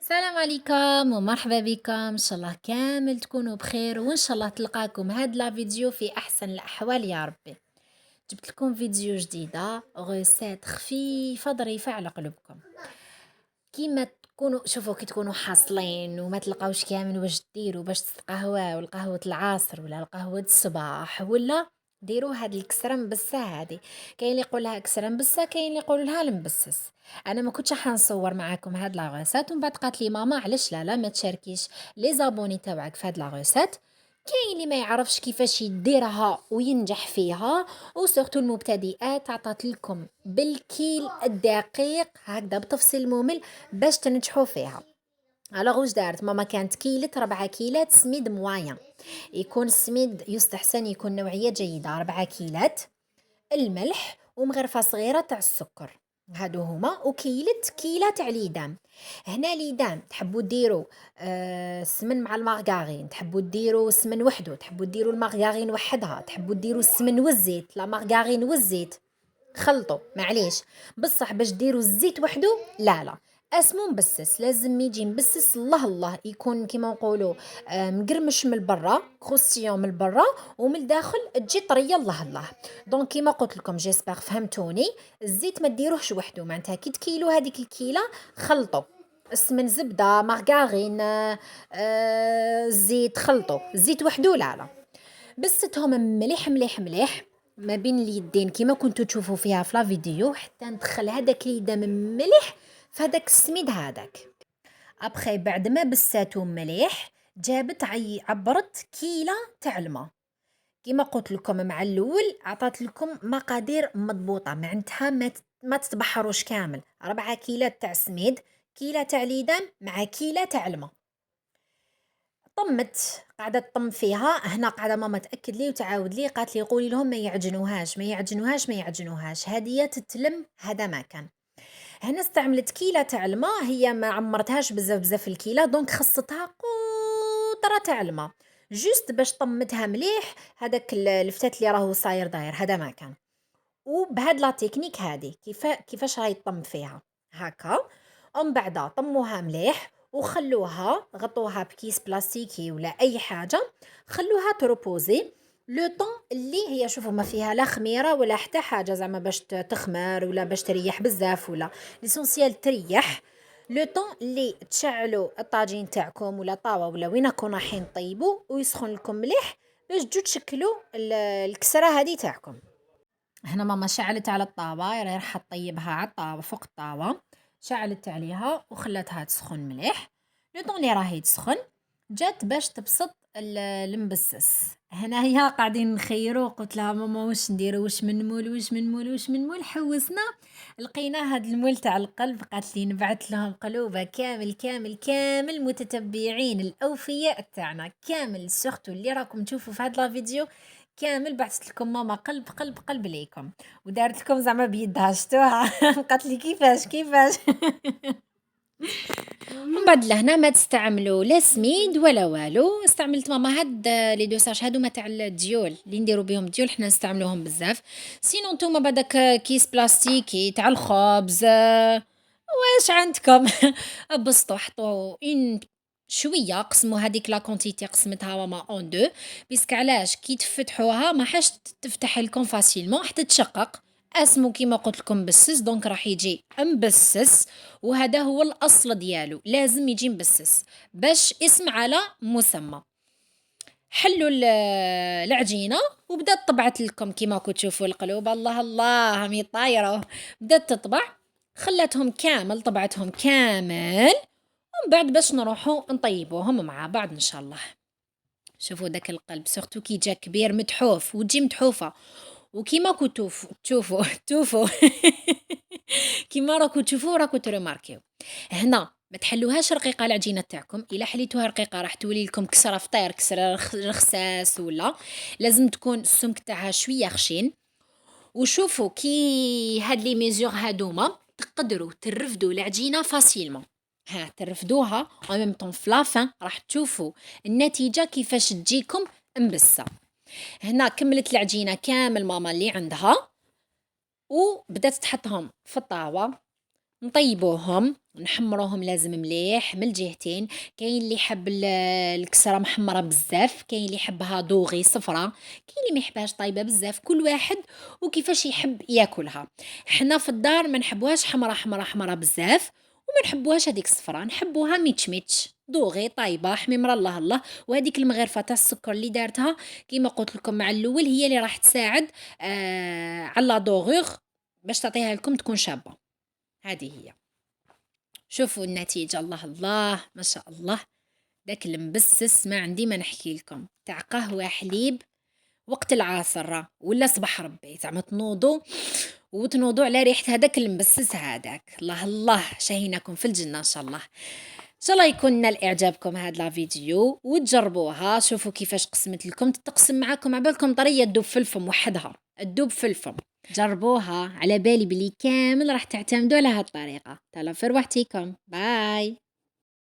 السلام عليكم ومرحبا بكم ان شاء الله كامل تكونوا بخير وان شاء الله تلقاكم هاد لا فيديو في احسن الاحوال يا ربي. جبت لكم فيديو جديده غوسات خفيفه ظريفه على قلوبكم. كيما تكونوا شوفوا كي تكونوا حاصلين وما تلقاوش كامل واش ديروا باش تتقهواو القهوه العصر ولا القهوه الصباح ولا ديروا هاد الكسره مبسه هادي. كاين اللي يقول لها كسره مبسه، كاين اللي يقول لها المبسس. انا ما كنتش حنصور معاكم هاد لا غوسات، ومن بعد قالت لي ماما علاش لا ما تشاركيش لي زابوني تاوعك في هاد لا غوسات. كاين اللي ما يعرفش كيفاش يديرها وينجح فيها، وسورتو المبتدئات عطات لكم بالكيل الدقيق هكذا بتفصيل ممل باش تنجحوا فيها. الوغ واش دارت ماما؟ كانت كيلت 4 كيلات سميد موايان، يكون السميد يستحسن يكون نوعية جيدة. 4 كيلات الملح ومغرفة صغيرة تاع السكر، هادو هما. وكيلت كيلة تاع ليدام. هنا ليدام تحبوا ديروا السمن مع المارغارين، تحبوا ديروا السمن وحده، تحبوا ديروا المارغارين وحدها، تحبوا ديروا السمن والزيت، لا مارغارين والزيت خلطوا معليش. بصح باش ديروا الزيت وحده لا لا، اسمو مبسس، لازم يجي مبسس الله الله، يكون كيما نقولوا مقرمش من برا، كروستيون من برا، ومن الداخل تجي طريه الله الله. دونك كيما قلت لكم جيسبر فهمتوني. الزيت ما ديروهش وحده، معناتها كي تكيلو هذيك الكيله خلطوا السمن زبده مارغارين زيت، خلطوا الزيت وحده لا لا. بستهم مليح مليح مليح ما بين اليدين كيما كنتو تشوفوا فيها في لا فيديو، حتى ندخل هذاك اليدام مليح في هذاك السميد هذاك. ابخي بعد ما بساتو مليح جابت عبرت كيلة تاع الماء. كيما قلت لكم مع الاول عطات لكم مقادير مضبوطه، معناتها ما تتبحروش كامل. 4 كيلات تاع سميد، كيلة تاع ليدام مع كيلة تاع الماء. طمّت، قاعدة تطم فيها، هنا قاعدة ماما تأكد لي وتعاود لي، قالت لي قولي لهم ما يعجنوهاش، ما يعجنوهاش، ما يعجنوهاش، هادية تتلم هذا ما كان. هنا استعملت كيلة تاع الما، هي ما عمرتهاش بزاف بزاف الكيلة، دونك خصتها قوطرة تاع الما، جوست باش طمّتها مليح. هذاك الفتات اللي راهو صاير داير هذا ما كان. وبهاد لا تكنيك هادي كيفاش راهي طم فيها هاكا. ومن بعد طموها مليح وخلوها، غطوها بكيس بلاستيكي ولا اي حاجه، خلوها تروبوزي لو طون اللي هي. شوفوا ما فيها لا خميره ولا حتى حاجه زعما باش تخمر ولا باش تريح بزاف، ولا ليسونسيال تريح. لو طون اللي تشعلوا الطاجين تاعكم ولا طاوه ولا وين راكم رايحين طيبوا ويسخن لكم مليح باش تجوا تشكلوا الكسره هذه تاعكم. هنا ماما شعلت على الطاوة، رايحة تطيبها على الطاوة فوق الطاوة. شعلت عليها وخلتها تسخن مليح. لو طون اللي راهي تسخن جات باش تبسط المبسس. هنا هي قاعدين نخيروا، قلت لها ماما واش نديروا، واش من مول واش من مول واش من مول. حوسنا لقينا هاد المول تاع القلب، قالت لي نبعث لهم قلوبه كامل كامل كامل متتبعين الاوفياء تاعنا كامل، سورتو اللي راكم تشوفوا في هاد لا فيديو كامل بعثت لكم ماما قلب قلب قلب ليكم، ودارت لكم زعما بيدها شتوها. قالت لي كيفاش كيفاش. ومن بعد لهنا ما تستعملوا لا سميد ولا والو. استعملت ماما هاد لي دوساج هادو تاع الديول اللي نديرو بهم الديول، حنا نستعملوهم بزاف. سينو نتوما بعداك كيس بلاستيكي تاع الخبز واش عندكم؟ بسطوا حطوا شويه، قسموا هذيك لا كونتيتي، قسمتها ماما اون دو. بيسك علاش كي تفتحوها ما حاش تفتح لكم فاسيلمون حتى تشقق. اسمو كيما قلت لكم بسس، دونك راح يجي مبسس، وهذا هو الاصل ديالو، لازم يجي مبسس باش اسم على مسمى. حلوا العجينه وبدات طبعت لكم كيما كنتوا تشوفوا القلوب الله الله هم يطايروا. بدات تطبع، خلاتهم كامل، طبعتهم كامل. ومن بعد باش نروحوا نطيبوهم مع بعض ان شاء الله. شوفوا داك القلب سورتو كي جا كبير متحوف وتجي متحوفه، وكيما كنتو تشوفوا تشوفوا كيما راكو تشوفوا راكو ترماركيو. هنا ما تحلوهاش رقيقه العجينه تاعكم، الا حليتوها رقيقه راح تولي لكم كسره فطير، كسره رخساس، ولا لازم تكون السمك تاعها شويه خشين. وشوفوا كي هاد لي ميزور هادوما تقدروا ترفدوا العجينه فاسيلمون. ها ترفدوها وميم طون في لافان راح تشوفوا النتيجه كيفاش تجيكم مبسه. هنا كملت العجينه كامل ماما اللي عندها، وبدات تحطهم في الطاوه. نطيبوهم نحمروهم لازم مليح من الجهتين. كاين اللي يحب الكسرة محمرة بزاف، كاين اللي يحبها دوغي صفرة، كاين اللي ما يحبهاش طايبة بزاف، كل واحد وكيفاش يحب ياكلها. حنا في الدار ما نحبوهاش حمرة حمرة حمرة بزاف، وما نحبوهاش هذيك صفرة، نحبوها ميتش ميتش دوغي طايبة حميمرة الله الله. وهذيك المغرفة تاع السكر اللي دارتها كيما قلت لكم مع الاول هي اللي راح تساعد على لا دوغور باش تعطيها لكم تكون شابة. هذه هي. شوفوا النتيجة الله الله ما شاء الله. داك المبسس ما عندي ما نحكي لكم تاع قهوة حليب وقت العصر ولا صباح ربي زعما تنوضوا وتنوضوا على ريحة هذاك المبسس هذاك. الله الله شاهيناكم في الجنة ان شاء الله. ان شاء الله يكون نال اعجابكم هاد لا فيديو وتجربوها. شوفوا كيفاش قسمت لكم تقسم معاكم عبالكم طريه تدوب في الفم وحدها تدوب في الفم. جربوها على بالي بلي كامل راح تعتمدوا على هاد الطريقه. تهلا في رواحتكم باي.